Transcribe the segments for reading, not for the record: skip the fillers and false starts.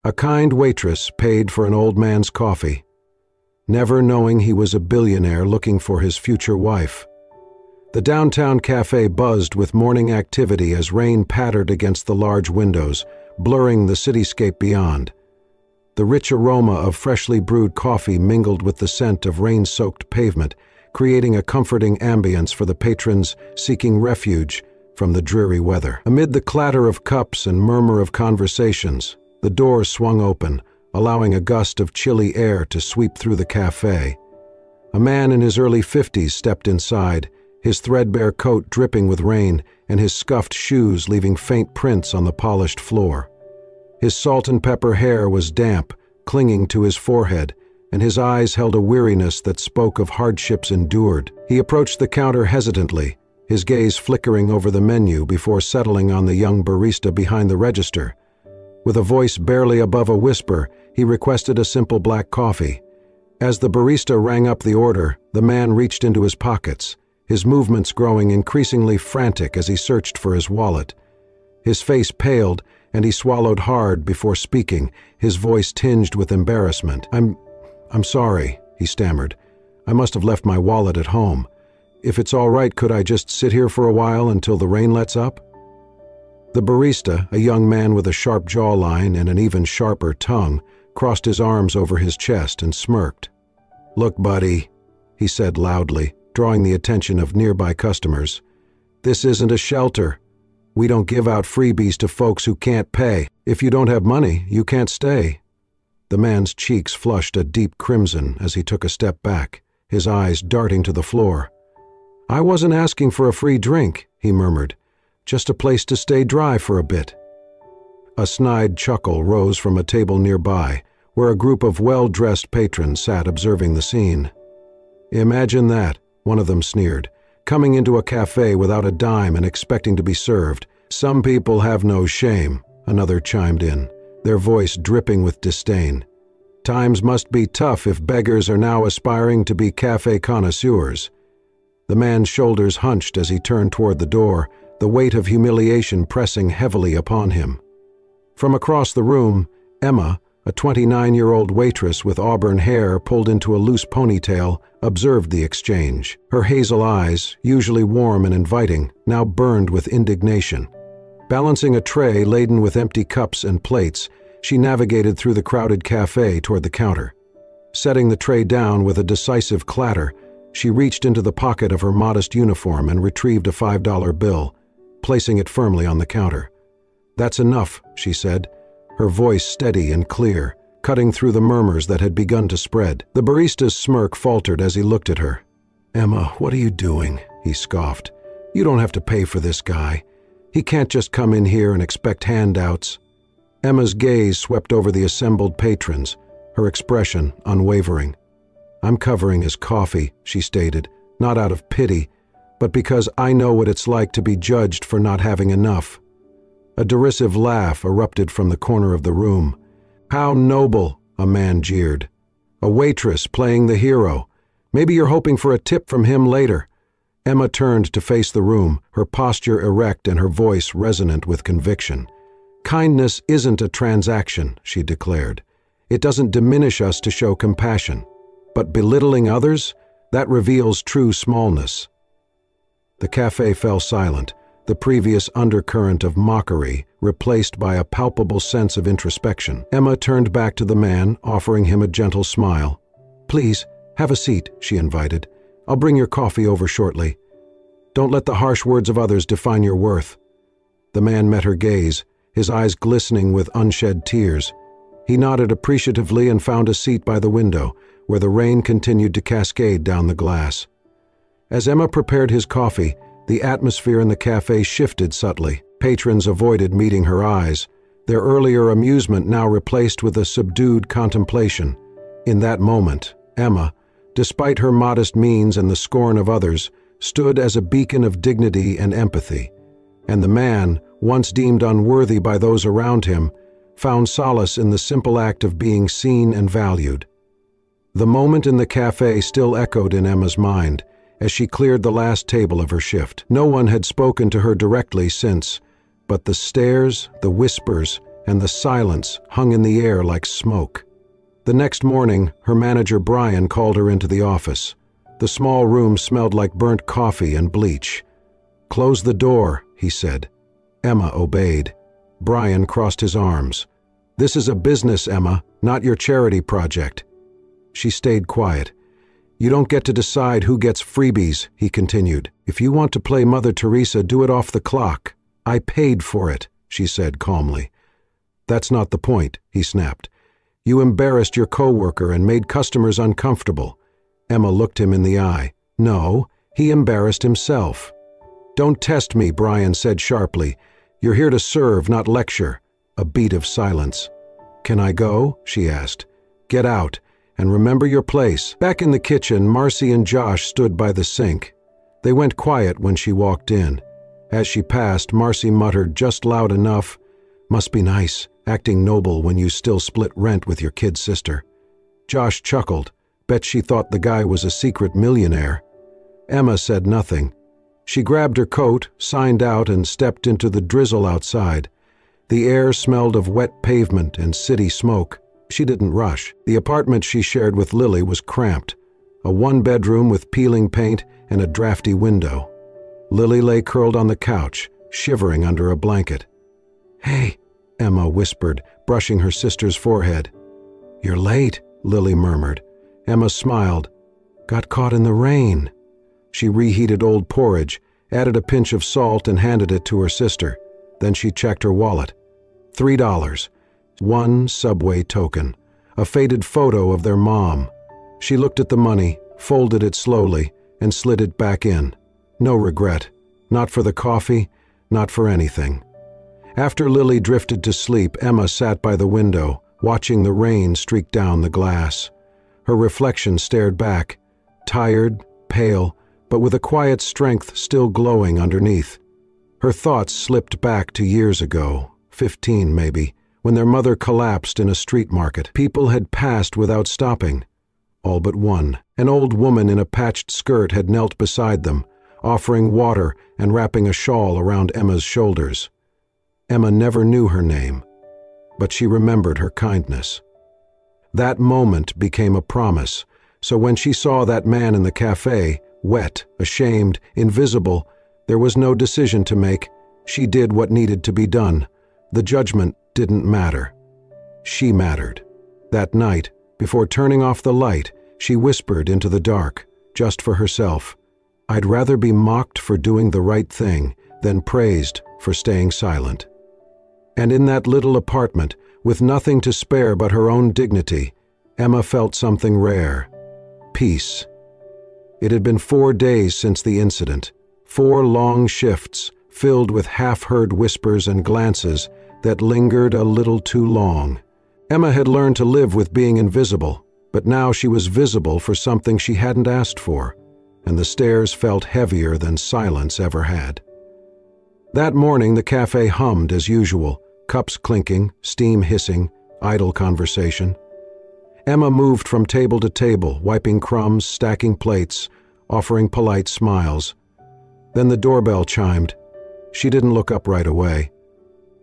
A kind waitress paid for an old man's coffee, never knowing he was a billionaire looking for his future wife. The downtown cafe buzzed with morning activity as rain pattered against the large windows, blurring the cityscape beyond. The rich aroma of freshly brewed coffee mingled with the scent of rain-soaked pavement, creating a comforting ambience for the patrons seeking refuge from the dreary weather. Amid the clatter of cups and murmur of conversations, the door swung open, allowing a gust of chilly air to sweep through the cafe. A man in his early 50s stepped inside, his threadbare coat dripping with rain and his scuffed shoes leaving faint prints on the polished floor. His salt and pepper hair was damp, clinging to his forehead, and his eyes held a weariness that spoke of hardships endured. He approached the counter hesitantly, his gaze flickering over the menu before settling on the young barista behind the register. With a voice barely above a whisper, he requested a simple black coffee. As the barista rang up the order, the man reached into his pockets, his movements growing increasingly frantic as he searched for his wallet. His face paled, and he swallowed hard before speaking, his voice tinged with embarrassment. I'm sorry," he stammered. "I must have left my wallet at home. If it's all right, could I just sit here for a while until the rain lets up?" The barista, a young man with a sharp jawline and an even sharper tongue, crossed his arms over his chest and smirked. "Look, buddy," he said loudly, drawing the attention of nearby customers. "This isn't a shelter. We don't give out freebies to folks who can't pay. If you don't have money, you can't stay." The man's cheeks flushed a deep crimson as he took a step back, his eyes darting to the floor. "I wasn't asking for a free drink," he murmured. "Just a place to stay dry for a bit." A snide chuckle rose from a table nearby, where a group of well-dressed patrons sat observing the scene. "Imagine that," one of them sneered, "coming into a cafe without a dime and expecting to be served. Some people have no shame," another chimed in, their voice dripping with disdain. "Times must be tough if beggars are now aspiring to be cafe connoisseurs." The man's shoulders hunched as he turned toward the door, the weight of humiliation pressing heavily upon him. From across the room, Emma, a 29-year-old waitress with auburn hair pulled into a loose ponytail, observed the exchange. Her hazel eyes, usually warm and inviting, now burned with indignation. Balancing a tray laden with empty cups and plates, she navigated through the crowded cafe toward the counter. Setting the tray down with a decisive clatter, she reached into the pocket of her modest uniform and retrieved a $5 bill, placing it firmly on the counter. "That's enough," she said, her voice steady and clear, cutting through the murmurs that had begun to spread. The barista's smirk faltered as he looked at her. "Emma, what are you doing?" he scoffed. "You don't have to pay for this guy. He can't just come in here and expect handouts." Emma's gaze swept over the assembled patrons, her expression unwavering. "I'm covering his coffee," she stated, "not out of pity, but because I know what it's like to be judged for not having enough." A derisive laugh erupted from the corner of the room. "How noble," a man jeered. "A waitress playing the hero. Maybe you're hoping for a tip from him later." Emma turned to face the room, her posture erect and her voice resonant with conviction. "Kindness isn't a transaction," she declared. "It doesn't diminish us to show compassion. But belittling others, that reveals true smallness." The cafe fell silent, the previous undercurrent of mockery replaced by a palpable sense of introspection. Emma turned back to the man, offering him a gentle smile. "Please, have a seat," she invited. "I'll bring your coffee over shortly. Don't let the harsh words of others define your worth." The man met her gaze, his eyes glistening with unshed tears. He nodded appreciatively and found a seat by the window, where the rain continued to cascade down the glass. As Emma prepared his coffee, the atmosphere in the cafe shifted subtly. Patrons avoided meeting her eyes, their earlier amusement now replaced with a subdued contemplation. In that moment, Emma, despite her modest means and the scorn of others, stood as a beacon of dignity and empathy. And the man, once deemed unworthy by those around him, found solace in the simple act of being seen and valued. The moment in the cafe still echoed in Emma's mind as she cleared the last table of her shift. No one had spoken to her directly since, but the stares, the whispers, and the silence hung in the air like smoke. The next morning, her manager Brian called her into the office. The small room smelled like burnt coffee and bleach. "Close the door," he said. Emma obeyed. Brian crossed his arms. "This is a business, Emma, not your charity project." She stayed quiet. "You don't get to decide who gets freebies," he continued. "If you want to play Mother Teresa, do it off the clock. I paid for it," she said calmly. "That's not the point," he snapped. "You embarrassed your coworker and made customers uncomfortable." Emma looked him in the eye. "No, he embarrassed himself." "Don't test me," Brian said sharply. "You're here to serve, not lecture." A beat of silence. "Can I go?" she asked. "Get out, and remember your place." Back in the kitchen, Marcy and Josh stood by the sink. They went quiet when she walked in. As she passed, Marcy muttered just loud enough, "Must be nice, acting noble when you still split rent with your kid sister." Josh chuckled. Bet she thought the guy was a secret millionaire. Emma said nothing. She grabbed her coat, signed out, and stepped into the drizzle outside. The air smelled of wet pavement and city smoke. She didn't rush. The apartment she shared with Lily was cramped, a one-bedroom with peeling paint and a drafty window. Lily lay curled on the couch, shivering under a blanket. "Hey," Emma whispered, brushing her sister's forehead. "You're late," Lily murmured. Emma smiled. "Got caught in the rain." She reheated old porridge, added a pinch of salt and handed it to her sister. Then she checked her wallet. $3. One subway token. A faded photo of their mom. She looked at the money, folded it slowly, and slid it back in. No regret. Not for the coffee, not for anything. After Lily drifted to sleep, Emma sat by the window, watching the rain streak down the glass. Her reflection stared back, tired, pale, but with a quiet strength still glowing underneath. Her thoughts slipped back to years ago, 15 maybe, when their mother collapsed in a street market. People had passed without stopping. All but one. An old woman in a patched skirt had knelt beside them, offering water and wrapping a shawl around Emma's shoulders. Emma never knew her name, but she remembered her kindness. That moment became a promise, so when she saw that man in the cafe, wet, ashamed, invisible, there was no decision to make. She did what needed to be done. The judgment didn't matter. She mattered. That night, before turning off the light, she whispered into the dark, just for herself, "I'd rather be mocked for doing the right thing than praised for staying silent." And in that little apartment, with nothing to spare but her own dignity, Emma felt something rare. Peace. It had been 4 days since the incident, 4 long shifts filled with half-heard whispers and glances that lingered a little too long. Emma had learned to live with being invisible, but now she was visible for something she hadn't asked for, and the stares felt heavier than silence ever had. That morning the cafe hummed as usual, cups clinking, steam hissing, idle conversation. Emma moved from table to table, wiping crumbs, stacking plates, offering polite smiles. Then the doorbell chimed. She didn't look up right away.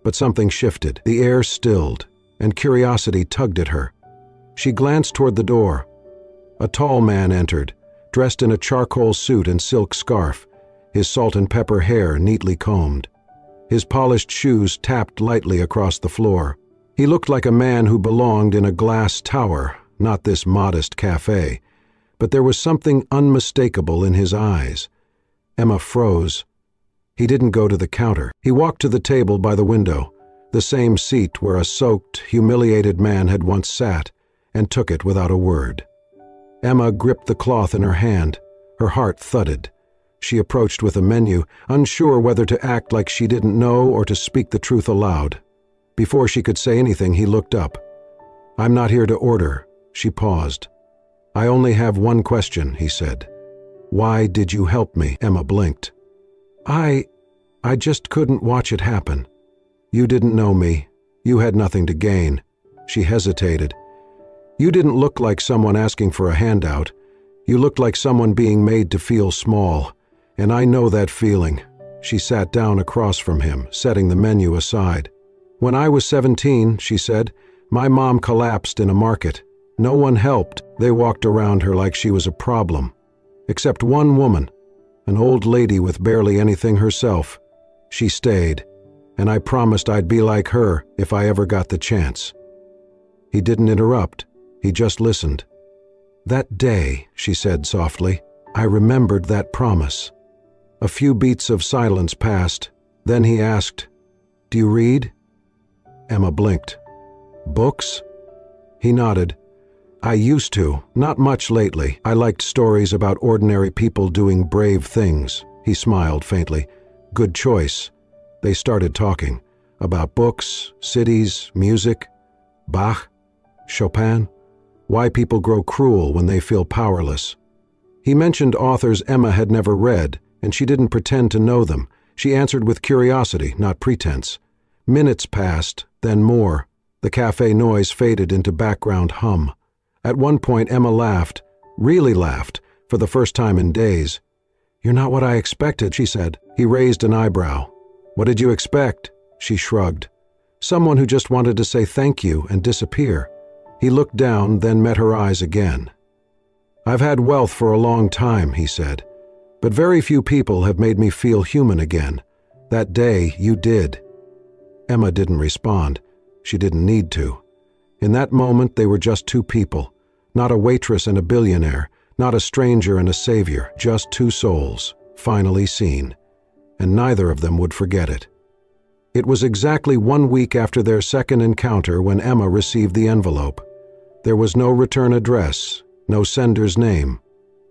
But something shifted. The air stilled, and curiosity tugged at her. She glanced toward the door. A tall man entered, dressed in a charcoal suit and silk scarf, his salt and pepper hair neatly combed. His polished shoes tapped lightly across the floor. He looked like a man who belonged in a glass tower, not this modest cafe, but there was something unmistakable in his eyes. Emma froze. He didn't go to the counter. He walked to the table by the window, the same seat where a soaked, humiliated man had once sat, and took it without a word. Emma gripped the cloth in her hand. Her heart thudded. She approached with a menu, unsure whether to act like she didn't know or to speak the truth aloud. Before she could say anything, he looked up. "I'm not here to order." She paused. "I only have one question," he said. "Why did you help me?" Emma blinked. I just couldn't watch it happen. You didn't know me. You had nothing to gain." She hesitated. "You didn't look like someone asking for a handout. You looked like someone being made to feel small. And I know that feeling." She sat down across from him, setting the menu aside. "When I was 17, she said, my mom collapsed in a market. No one helped. They walked around her like she was a problem. Except one woman, an old lady with barely anything herself. She stayed, and I promised I'd be like her if I ever got the chance." He didn't interrupt. He just listened. "That day," she said softly, "I remembered that promise." A few beats of silence passed. Then he asked, "Do you read?" Emma blinked. "Books?" He nodded. "I used to, not much lately. I liked stories about ordinary people doing brave things." He smiled faintly. "Good choice." They started talking about books, cities, music, Bach, Chopin, why people grow cruel when they feel powerless. He mentioned authors Emma had never read, and she didn't pretend to know them. She answered with curiosity, not pretense. Minutes passed, then more. The cafe noise faded into background hum. At one point, Emma laughed, really laughed, for the first time in days. "You're not what I expected," she said. He raised an eyebrow. "What did you expect?" She shrugged. "Someone who just wanted to say thank you and disappear." He looked down, then met her eyes again. "I've had wealth for a long time," he said, "but very few people have made me feel human again. That day, you did." Emma didn't respond. She didn't need to. In that moment, they were just two people. Not a waitress and a billionaire, not a stranger and a savior, just two souls, finally seen. And neither of them would forget it. It was exactly 1 week after their second encounter when Emma received the envelope. There was no return address, no sender's name,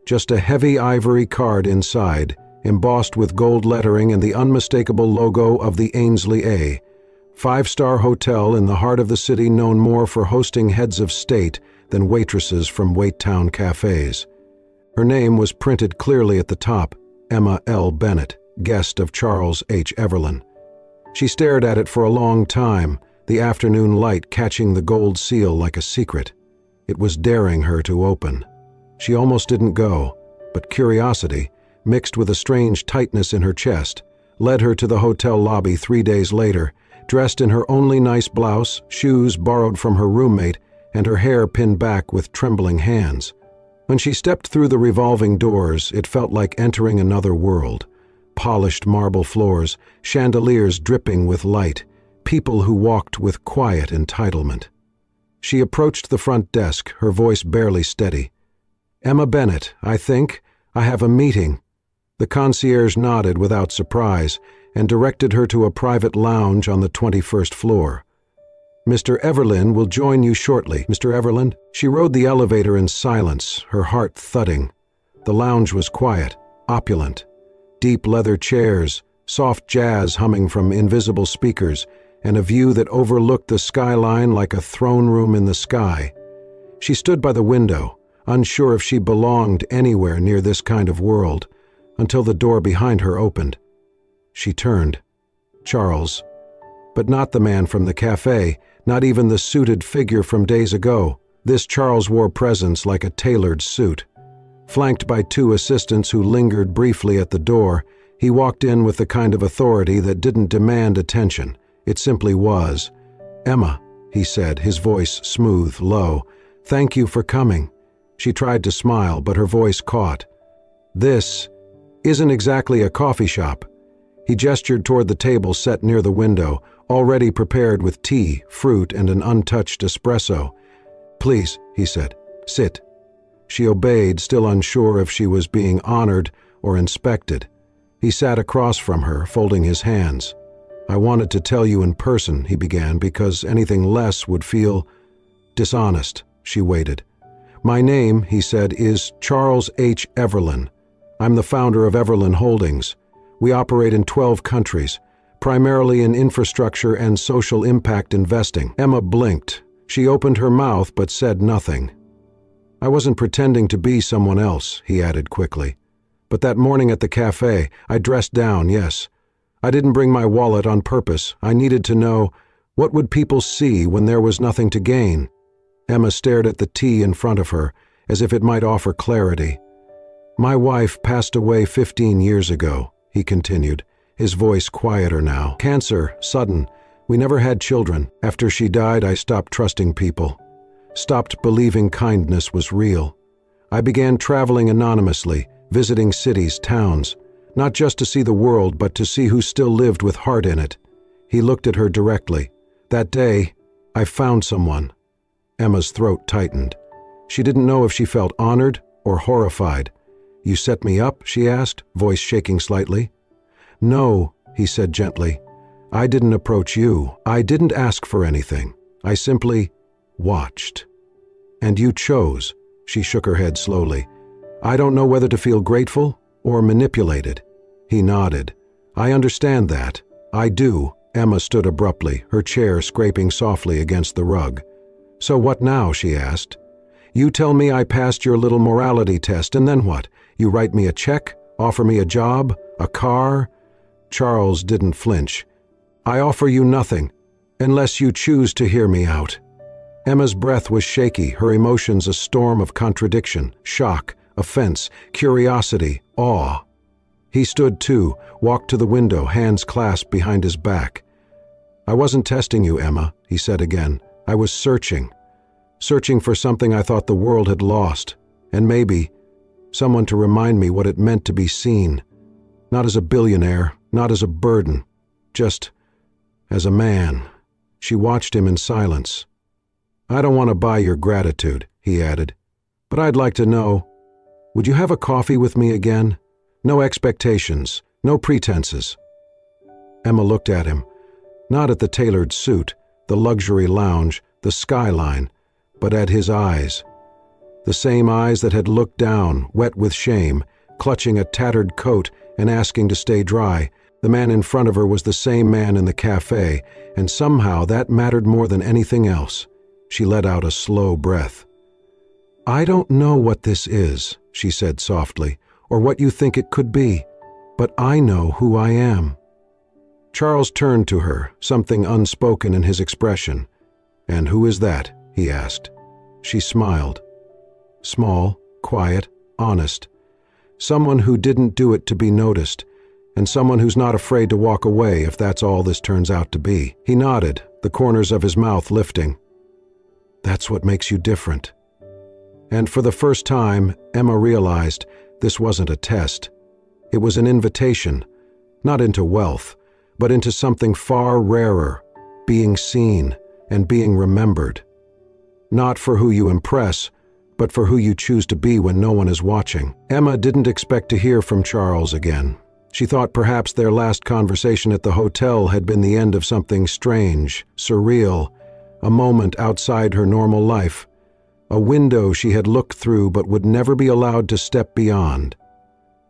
just a heavy ivory card inside, embossed with gold lettering and the unmistakable logo of the Ainsley A, five-star hotel in the heart of the city known more for hosting heads of state than waitresses from Waittown cafes. Her name was printed clearly at the top, Emma L. Bennett, guest of Charles H. Everlyn. She stared at it for a long time, the afternoon light catching the gold seal like a secret. It was daring her to open. She almost didn't go, but curiosity, mixed with a strange tightness in her chest, led her to the hotel lobby 3 days later, dressed in her only nice blouse, shoes borrowed from her roommate, and her hair pinned back with trembling hands. When she stepped through the revolving doors, it felt like entering another world. Polished marble floors, chandeliers dripping with light, people who walked with quiet entitlement. She approached the front desk, her voice barely steady. "Emma Bennett, I think. I have a meeting." The concierge nodded without surprise and directed her to a private lounge on the 21st floor. "Mr. Everlyn will join you shortly, Mr. Everlyn." She rode the elevator in silence, her heart thudding. The lounge was quiet, opulent. Deep leather chairs, soft jazz humming from invisible speakers, and a view that overlooked the skyline like a throne room in the sky. She stood by the window, unsure if she belonged anywhere near this kind of world, until the door behind her opened. She turned. Charles. But not the man from the cafe, not even the suited figure from days ago. This Charles wore presence like a tailored suit. Flanked by 2 assistants who lingered briefly at the door, he walked in with the kind of authority that didn't demand attention. It simply was. "Emma," he said, his voice smooth, low, "thank you for coming." She tried to smile, but her voice caught. "This isn't exactly a coffee shop." He gestured toward the table set near the window, already prepared with tea, fruit, and an untouched espresso. "Please," he said, "sit." She obeyed, still unsure if she was being honored or inspected. He sat across from her, folding his hands. "I wanted to tell you in person," he began, "because anything less would feel dishonest." She waited. "My name," he said, "is Charles H. Everlyn. I'm the founder of Everlyn Holdings. We operate in 12 countries, primarily in infrastructure and social impact investing." Emma blinked. She opened her mouth but said nothing. "I wasn't pretending to be someone else," he added quickly. "But that morning at the cafe, I dressed down, yes. I didn't bring my wallet on purpose. I needed to know, what would people see when there was nothing to gain?" Emma stared at the tea in front of her, as if it might offer clarity. "My wife passed away 15 years ago," he continued, his voice quieter now. "Cancer, sudden, We never had children. After she died, I stopped trusting people, stopped believing kindness was real. I began traveling anonymously, visiting cities, towns, not just to see the world, but to see who still lived with heart in it. He looked at her directly. That day, I found someone. Emma's throat tightened. She didn't know if she felt honored or horrified. You set me up? She asked, voice shaking slightly. No, he said gently. I didn't approach you. I didn't ask for anything. I simply watched. And you chose. She shook her head slowly. I don't know whether to feel grateful or manipulated. He nodded. I understand that. I do. Emma stood abruptly, her chair scraping softly against the rug. So what now? She asked. You tell me I passed your little morality test, and then what? You write me a check? Offer me a job? A car? Charles didn't flinch. I offer you nothing, unless you choose to hear me out. Emma's breath was shaky, her emotions a storm of contradiction, shock, offense, curiosity, awe. He stood too, walked to the window, hands clasped behind his back. I wasn't testing you, Emma, he said again. I was searching for something I thought the world had lost, and maybe someone to remind me what it meant to be seen, not as a billionaire, not as a burden, just as a man. She watched him in silence. I don't want to buy your gratitude, he added, but I'd like to know, would you have a coffee with me again? No expectations, no pretenses. Emma looked at him, not at the tailored suit, the luxury lounge, the skyline, but at his eyes. The same eyes that had looked down, wet with shame, clutching a tattered coat and asking to stay dry. The man in front of her was the same man in the cafe, and somehow that mattered more than anything else. She let out a slow breath. I don't know what this is, she said softly, or what you think it could be, but I know who I am. Charles turned to her, something unspoken in his expression. And who is that? He asked. She smiled. Small, quiet, honest. Someone who didn't do it to be noticed, and someone who's not afraid to walk away if that's all this turns out to be. He nodded, the corners of his mouth lifting. That's what makes you different. And for the first time, Emma realized this wasn't a test. It was an invitation, not into wealth, but into something far rarer, being seen and being remembered. Not for who you impress, but for who you choose to be when no one is watching. Emma didn't expect to hear from Charles again. She thought perhaps their last conversation at the hotel had been the end of something strange, surreal, a moment outside her normal life, a window she had looked through but would never be allowed to step beyond.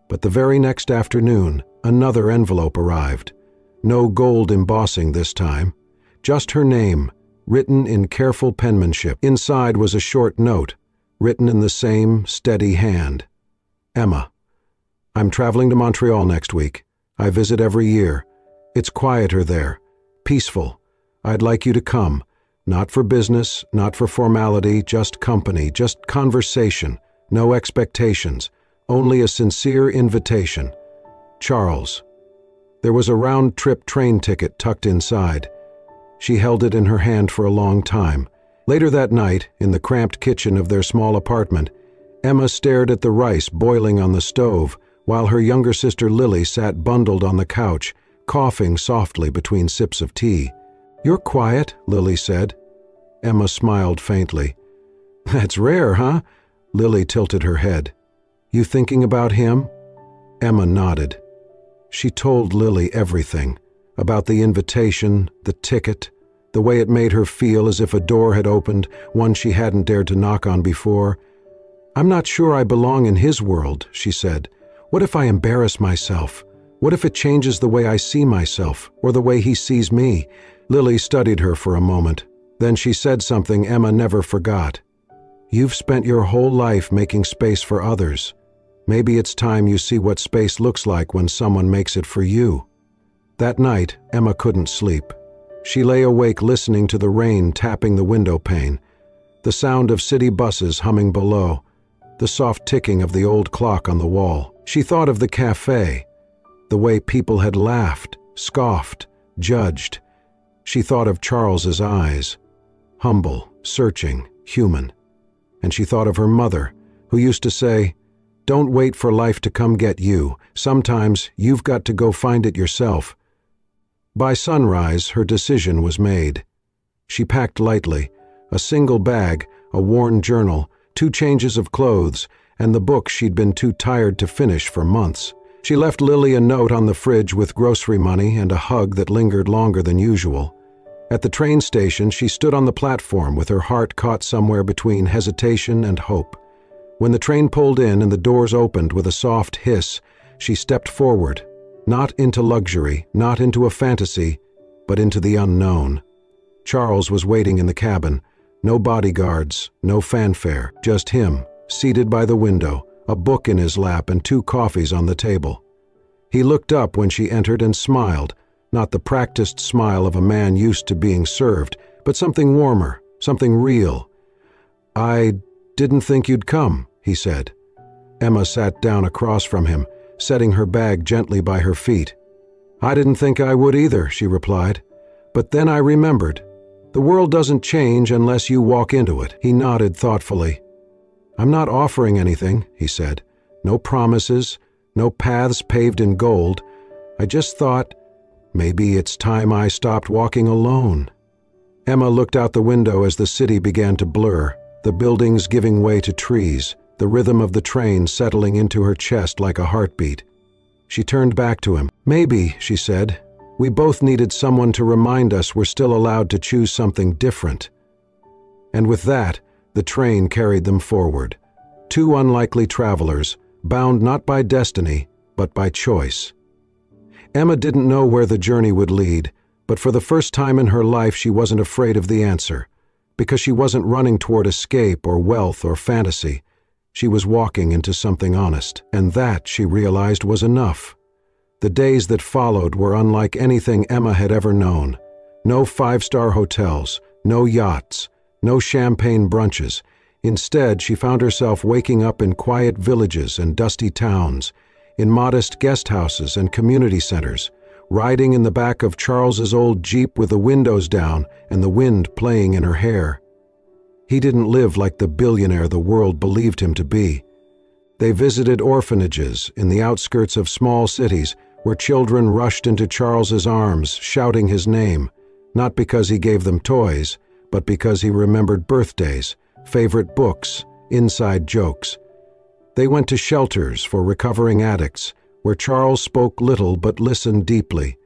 But the very next afternoon, another envelope arrived. No gold embossing this time, just her name, written in careful penmanship. Inside was a short note, written in the same steady hand. Emma, I'm traveling to Montreal next week. I visit every year. It's quieter there, peaceful. I'd like you to come. Not for business, not for formality, just company, just conversation, no expectations, only a sincere invitation. Charles. There was a round-trip train ticket tucked inside. She held it in her hand for a long time. Later that night, in the cramped kitchen of their small apartment, Emma stared at the rice boiling on the stove, while her younger sister Lily sat bundled on the couch, coughing softly between sips of tea. You're quiet, Lily said. Emma smiled faintly. That's rare, huh? Lily tilted her head. You thinking about him? Emma nodded. She told Lily everything, about the invitation, the ticket, the way it made her feel as if a door had opened, one she hadn't dared to knock on before. I'm not sure I belong in his world, she said. What if I embarrass myself? What if it changes the way I see myself, or the way he sees me? Lily studied her for a moment. Then she said something Emma never forgot. You've spent your whole life making space for others. Maybe it's time you see what space looks like when someone makes it for you. That night, Emma couldn't sleep. She lay awake listening to the rain tapping the window pane, the sound of city buses humming below, the soft ticking of the old clock on the wall. She thought of the cafe, the way people had laughed, scoffed, judged. She thought of Charles's eyes, humble, searching, human. And she thought of her mother, who used to say, "Don't wait for life to come get you. Sometimes you've got to go find it yourself." By sunrise, her decision was made. She packed lightly, a single bag, a worn journal, 2 changes of clothes, and the book she'd been too tired to finish for months. She left Lily a note on the fridge with grocery money and a hug that lingered longer than usual. At the train station, she stood on the platform with her heart caught somewhere between hesitation and hope. When the train pulled in and the doors opened with a soft hiss, she stepped forward, not into luxury, not into a fantasy, but into the unknown. Charles was waiting in the cabin. No bodyguards, no fanfare, just him, seated by the window, a book in his lap and 2 coffees on the table. He looked up when she entered and smiled, not the practiced smile of a man used to being served, but something warmer, something real. "I didn't think you'd come," he said. Emma sat down across from him, setting her bag gently by her feet. "I didn't think I would either," she replied. "But then I remembered. The world doesn't change unless you walk into it." He nodded thoughtfully. "I'm not offering anything," he said. "No promises, no paths paved in gold. I just thought, maybe it's time I stopped walking alone." Emma looked out the window as the city began to blur, the buildings giving way to trees, the rhythm of the train settling into her chest like a heartbeat. She turned back to him. "Maybe," she said, "we both needed someone to remind us we're still allowed to choose something different." And with that, the train carried them forward. 2 unlikely travelers, bound not by destiny, but by choice. Emma didn't know where the journey would lead, but for the first time in her life she wasn't afraid of the answer, because she wasn't running toward escape or wealth or fantasy. She was walking into something honest, and that, she realized, was enough. The days that followed were unlike anything Emma had ever known. No 5-star hotels, no yachts, no champagne brunches. Instead, she found herself waking up in quiet villages and dusty towns, in modest guest houses and community centers, riding in the back of Charles's old Jeep with the windows down and the wind playing in her hair. He didn't live like the billionaire the world believed him to be. They visited orphanages in the outskirts of small cities where children rushed into Charles's arms, shouting his name, not because he gave them toys, but because he remembered birthdays, favorite books, inside jokes. They went to shelters for recovering addicts, where Charles spoke little but listened deeply.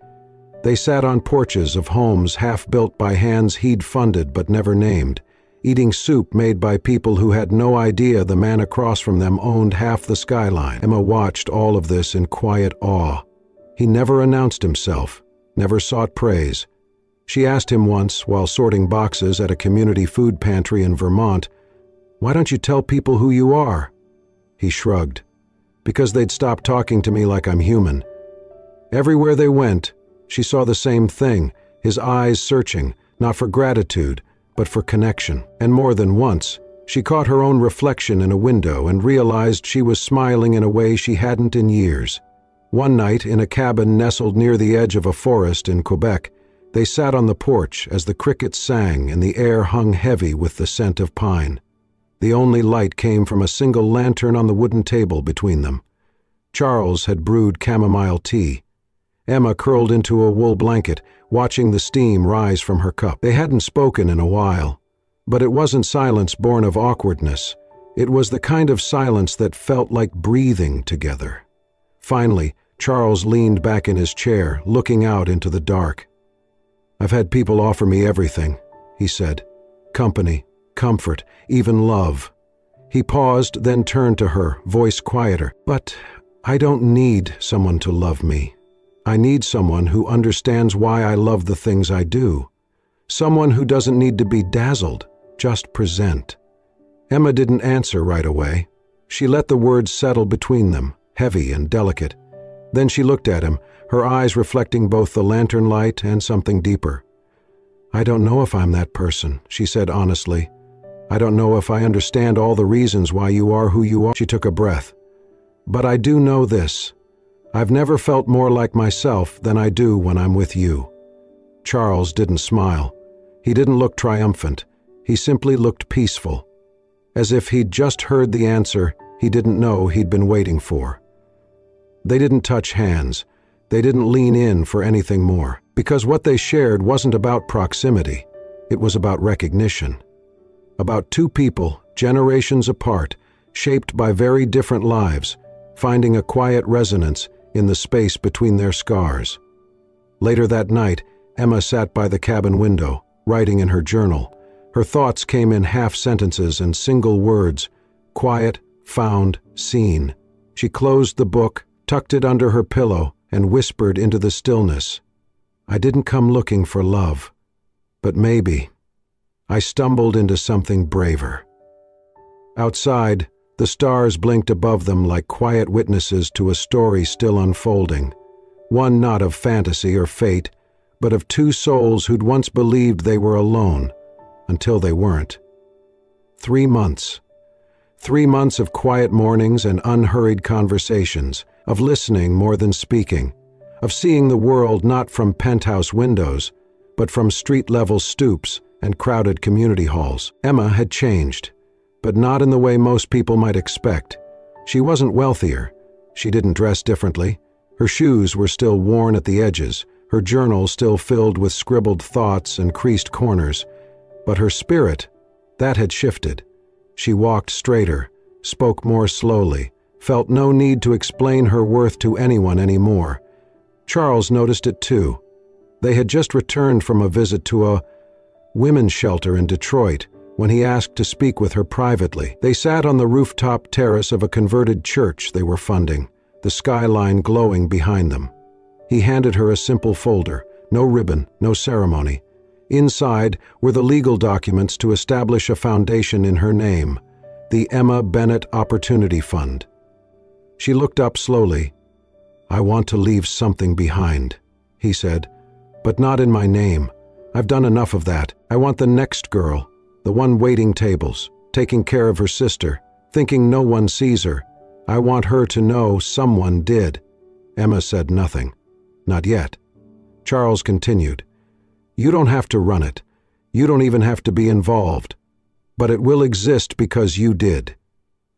They sat on porches of homes half-built by hands he'd funded but never named, eating soup made by people who had no idea the man across from them owned half the skyline. Emma watched all of this in quiet awe. He never announced himself, never sought praise. She asked him once, while sorting boxes at a community food pantry in Vermont, "Why don't you tell people who you are?" He shrugged. "Because they'd stop talking to me like I'm human." Everywhere they went, she saw the same thing, his eyes searching, not for gratitude, but for connection. And more than once, she caught her own reflection in a window and realized she was smiling in a way she hadn't in years. One night, in a cabin nestled near the edge of a forest in Quebec, they sat on the porch as the crickets sang and the air hung heavy with the scent of pine. The only light came from a single lantern on the wooden table between them. Charles had brewed chamomile tea. Emma curled into a wool blanket, watching the steam rise from her cup. They hadn't spoken in a while, but it wasn't silence born of awkwardness. It was the kind of silence that felt like breathing together. Finally, Charles leaned back in his chair, looking out into the dark. "I've had people offer me everything," he said. "Company, comfort, even love." He paused, then turned to her, voice quieter. "But I don't need someone to love me. I need someone who understands why I love the things I do. Someone who doesn't need to be dazzled, just present." Emma didn't answer right away. She let the words settle between them, heavy and delicate. Then she looked at him, her eyes reflecting both the lantern light and something deeper. "I don't know if I'm that person," she said honestly. "I don't know if I understand all the reasons why you are who you are." She took a breath. "But I do know this. I've never felt more like myself than I do when I'm with you." Charles didn't smile. He didn't look triumphant. He simply looked peaceful, as if he'd just heard the answer he didn't know he'd been waiting for. They didn't touch hands. They didn't lean in for anything more, because what they shared wasn't about proximity. It was about recognition. About two people, generations apart, shaped by very different lives, finding a quiet resonance in the space between their scars. Later that night, Emma sat by the cabin window, writing in her journal. Her thoughts came in half-sentences and single words: quiet, found, seen. She closed the book, tucked it under her pillow, and whispered into the stillness, "I didn't come looking for love, but maybe I stumbled into something braver." Outside, the stars blinked above them like quiet witnesses to a story still unfolding, one not of fantasy or fate, but of two souls who'd once believed they were alone, until they weren't. 3 months. 3 months of quiet mornings and unhurried conversations, of listening more than speaking, of seeing the world not from penthouse windows, but from street-level stoops and crowded community halls. Emma had changed, but not in the way most people might expect. She wasn't wealthier. She didn't dress differently. Her shoes were still worn at the edges, her journal still filled with scribbled thoughts and creased corners. But her spirit, that had shifted. She walked straighter, spoke more slowly, felt no need to explain her worth to anyone anymore. Charles noticed it too. They had just returned from a visit to a women's shelter in Detroit when he asked to speak with her privately. They sat on the rooftop terrace of a converted church they were funding, the skyline glowing behind them. He handed her a simple folder, no ribbon, no ceremony. Inside were the legal documents to establish a foundation in her name, the Emma Bennett Opportunity Fund. She looked up slowly. "I want to leave something behind," he said, "but not in my name. I've done enough of that. I want the next girl, the one waiting tables, taking care of her sister, thinking no one sees her. I want her to know someone did." Emma said nothing. Not yet. Charles continued, "You don't have to run it. You don't even have to be involved. But it will exist because you did.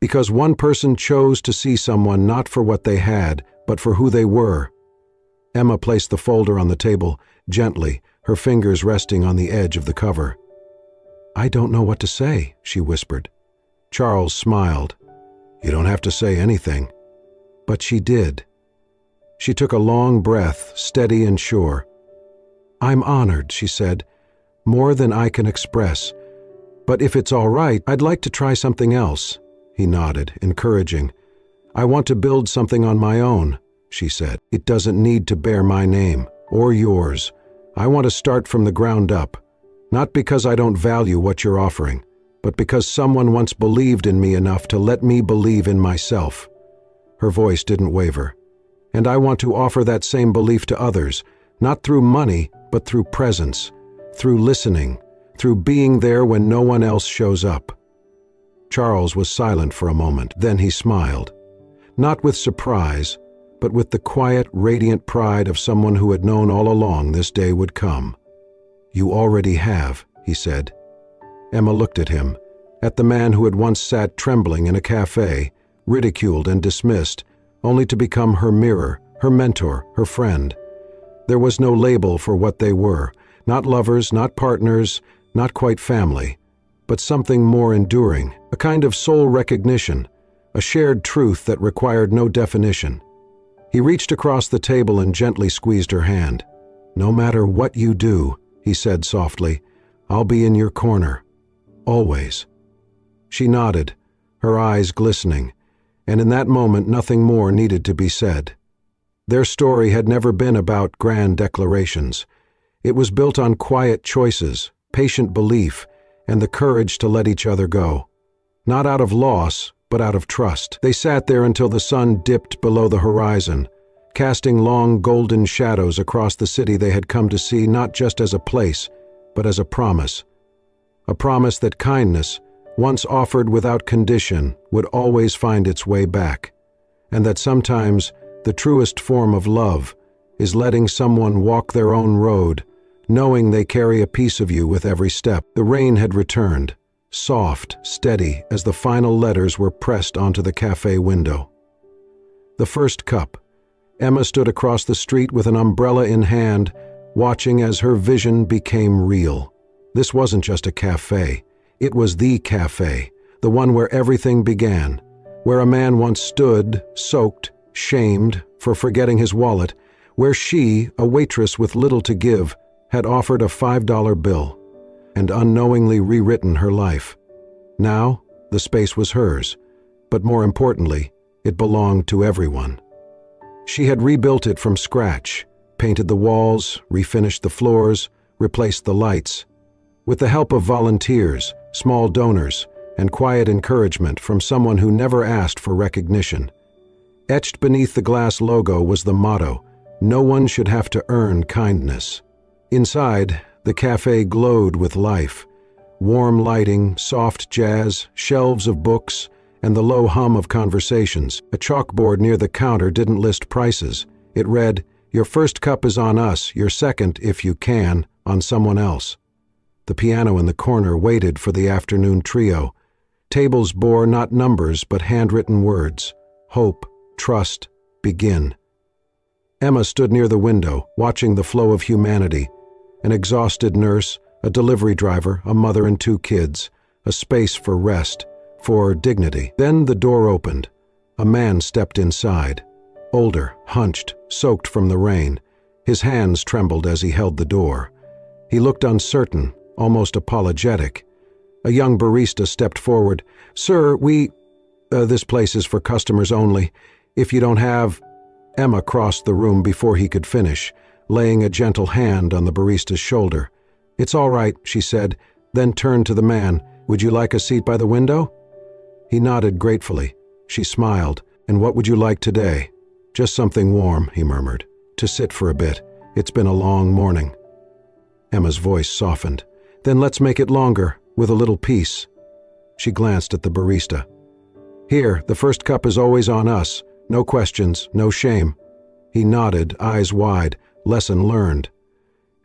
Because one person chose to see someone not for what they had, but for who they were." Emma placed the folder on the table, gently, her fingers resting on the edge of the cover. "I don't know what to say," she whispered. Charles smiled. "You don't have to say anything." But she did. She took a long breath, steady and sure. "I'm honored," she said, "more than I can express. But if it's all right, I'd like to try something else." He nodded, encouraging. "I want to build something on my own," she said. "It doesn't need to bear my name, or yours. I want to start from the ground up. Not because I don't value what you're offering, but because someone once believed in me enough to let me believe in myself." Her voice didn't waver. "And I want to offer that same belief to others, not through money, but through presence, through listening, through being there when no one else shows up." Charles was silent for a moment, then he smiled. Not with surprise, but with the quiet, radiant pride of someone who had known all along this day would come. "You already have," he said. Emma looked at him, at the man who had once sat trembling in a cafe, ridiculed and dismissed, only to become her mirror, her mentor, her friend. There was no label for what they were, not lovers, not partners, not quite family, but something more enduring, a kind of soul recognition, a shared truth that required no definition. He reached across the table and gently squeezed her hand. "No matter what you do," he said softly, "I'll be in your corner. Always." She nodded, her eyes glistening, and in that moment nothing more needed to be said. Their story had never been about grand declarations. It was built on quiet choices, patient belief, and the courage to let each other go. Not out of loss, but out of trust. They sat there until the sun dipped below the horizon, casting long golden shadows across the city they had come to see not just as a place, but as a promise. A promise that kindness, once offered without condition, would always find its way back, and that sometimes the truest form of love is letting someone walk their own road, knowing they carry a piece of you with every step. The rain had returned, soft, steady, as the final letters were pressed onto the cafe window. The first cup. Emma stood across the street with an umbrella in hand, watching as her vision became real. This wasn't just a cafe. It was the cafe, the one where everything began, where a man once stood, soaked, shamed for forgetting his wallet, where she, a waitress with little to give, had offered a $5 bill and unknowingly rewritten her life. Now, the space was hers, but more importantly, it belonged to everyone. She had rebuilt it from scratch, painted the walls, refinished the floors, replaced the lights. With the help of volunteers, small donors, and quiet encouragement from someone who never asked for recognition. Etched beneath the glass logo was the motto, "No one should have to earn kindness." Inside, the cafe glowed with life. Warm lighting, soft jazz, shelves of books, and the low hum of conversations. A chalkboard near the counter didn't list prices. It read, "Your first cup is on us, your second, if you can, on someone else." The piano in the corner waited for the afternoon trio. Tables bore not numbers but handwritten words. Hope, trust, begin. Emma stood near the window, watching the flow of humanity. An exhausted nurse, a delivery driver, a mother and 2 kids, a space for rest, for dignity. Then the door opened. A man stepped inside. Older, hunched, soaked from the rain. His hands trembled as he held the door. He looked uncertain, almost apologetic. A young barista stepped forward. "Sir, this place is for customers only. If you don't have—" Emma crossed the room before he could finish, laying a gentle hand on the barista's shoulder. "It's all right," she said, then turned to the man. "Would you like a seat by the window?" He nodded gratefully. She smiled. "And what would you like today?" "Just something warm," he murmured. "To sit for a bit. It's been a long morning." Emma's voice softened. "Then let's make it longer, with a little peace." She glanced at the barista. "Here, the first cup is always on us. No questions, no shame." He nodded, eyes wide, lesson learned.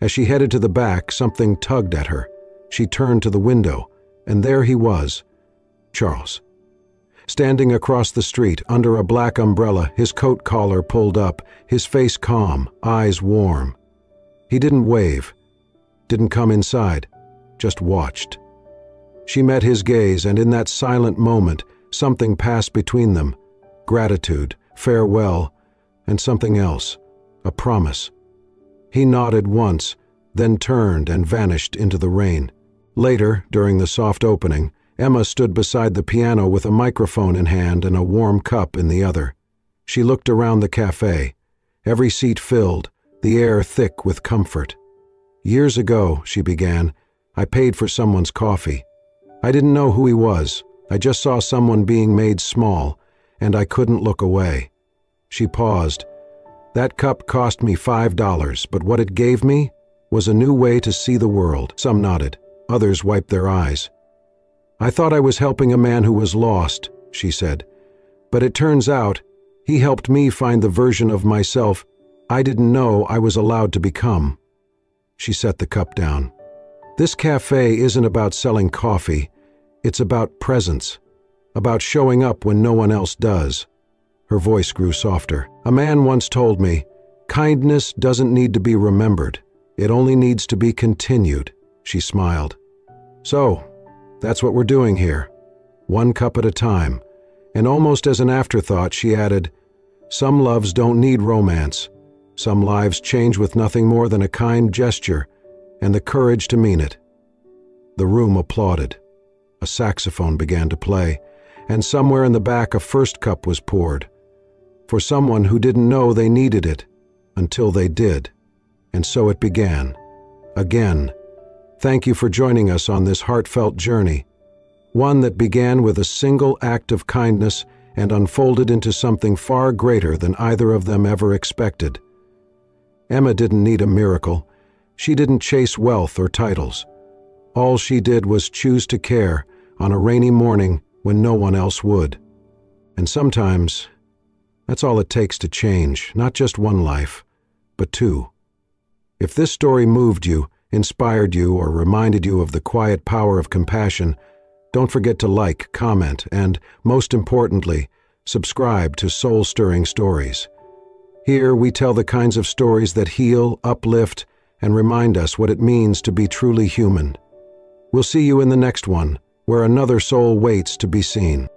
As she headed to the back, something tugged at her. She turned to the window, and there he was, Charles. Standing across the street, under a black umbrella, his coat collar pulled up, his face calm, eyes warm. He didn't wave, didn't come inside, just watched. She met his gaze, and in that silent moment, something passed between them. Gratitude, farewell, and something else, a promise. He nodded once, then turned and vanished into the rain. Later, during the soft opening, Emma stood beside the piano with a microphone in hand and a warm cup in the other. She looked around the cafe, every seat filled, the air thick with comfort. "Years ago," she began, "I paid for someone's coffee. I didn't know who he was. I just saw someone being made small, and I couldn't look away." She paused. "That cup cost me $5, but what it gave me was a new way to see the world." Some nodded. Others wiped their eyes. "I thought I was helping a man who was lost," she said. "But it turns out he helped me find the version of myself I didn't know I was allowed to become." She set the cup down. "This cafe isn't about selling coffee. It's about presence, about showing up when no one else does." Her voice grew softer. "A man once told me, kindness doesn't need to be remembered. It only needs to be continued." She smiled. "So, that's what we're doing here. One cup at a time." And almost as an afterthought, she added, "Some loves don't need romance. Some lives change with nothing more than a kind gesture and the courage to mean it." The room applauded. A saxophone began to play, and somewhere in the back a first cup was poured. For someone who didn't know they needed it, until they did. And so it began. Again. Thank you for joining us on this heartfelt journey. One that began with a single act of kindness and unfolded into something far greater than either of them ever expected. Emma didn't need a miracle. She didn't chase wealth or titles. All she did was choose to care on a rainy morning when no one else would. And sometimes, that's all it takes to change, not just one life, but 2. If this story moved you, inspired you, or reminded you of the quiet power of compassion, don't forget to like, comment, and, most importantly, subscribe to Soul-Stirring Stories. Here we tell the kinds of stories that heal, uplift, and remind us what it means to be truly human. We'll see you in the next one, where another soul waits to be seen.